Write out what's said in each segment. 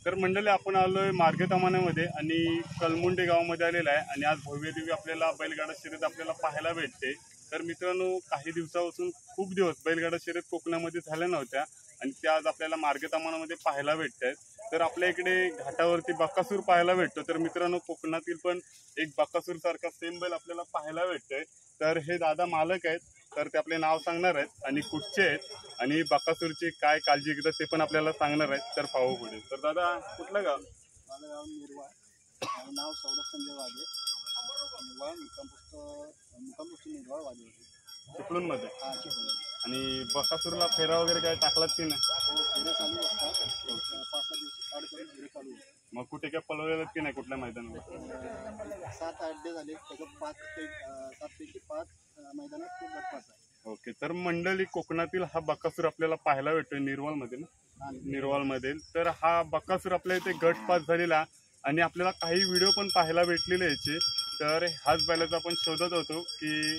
तर मंडळी आपण आलोय मार्गेतामानामध्ये आणि कलमुंडे गावामध्ये आलेला आहे आणि आज भव्य दिव्य आपल्याला बैलगाडा शर्यत आपल्याला पाहायला भेटते। तर मित्रांनो, काही दिवसापासून खूप दिवस बैलगाडा शर्यत कोकणामध्ये झाल्या नव्हत्या आणि त्या आज आपल्याला मार्गेतामानामध्ये पाहायला भेटतात। तर आपल्या इकडे घाटावरती बकासूर पाहायला भेटतो। तर मित्रांनो, कोकणातील पण एक बकासूर सारखा सेम बैल आपल्याला पाहायला भेटतोय। तर हे दादा मालक आहेत, तर ते आपले नाव सांगणार आहेत आणि कुठचे आहेत आणि बकासूरची काय काळजी घेतात ते पण आपल्याला सांगणार आहेत। तर पाहू पुढे। तर दादा, कुठलं गाव? माझं गाव निर्वाळ, माझं नाव सौरभ संजय वाघे, निर्वाळ मुक्कामपोस्ट निर्वाळ वाघे होते चिपळूणमध्ये। हा चिपळूण। आणि बकासूरला फेरा वगैरे काय टाकलात की नाही? हो, फेरे चालू असतात, 5-6 दिवस आड करून फेरे चालू आहे। मग कुठे काय पळवलेलं की नाही कुठल्या मैदानावर? 7-8 डे झाले, त्याचं 7 पैकी 5 मैदानात खूप गटपास आहे। ओके, तर मंडळी कोकणातील हा बकासूर आपल्याला पाहायला भेटतोय निर्वालमध्ये ना, निर्वालमध्ये। तर हा बकासूर आपल्या इथे गट पास झालेला आणि आपल्याला काही व्हिडिओ पण पाहायला भेटलेले याचे। तर हाच बैलाचा आपण शोधत होतो की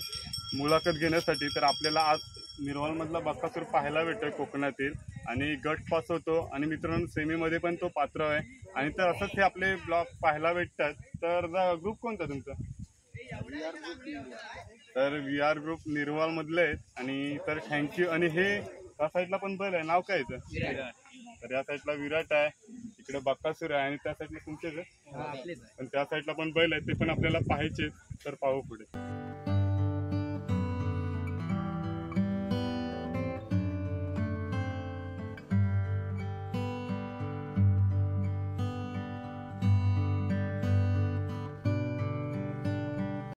मुलाखत घेण्यासाठी। तर आपल्याला आज निर्वालमधला बकासूर पाहायला भेटतोय कोकणातील आणि गट पास होतो आणि मित्रांनो सेमीमध्ये पण तो पात्र आहे। आणि तर असंच हे आपले ब्लॉग पाहायला भेटतात। तर ग्रुप कोणता तुमचा? तर VR ग्रुप निर्वाल मधले आहेत आणि तर थँक्यू। आणि हे त्या साईडला पण बैल आहे, नाव काय याचं? तर या साईडला विराट आहे, इकडे बकासूर आहे आणि त्या साईडला तुमचेच आहे, पण त्या साईडला पण बैल आहेत, ते पण आपल्याला पाहायचे। तर पाहू पुढे।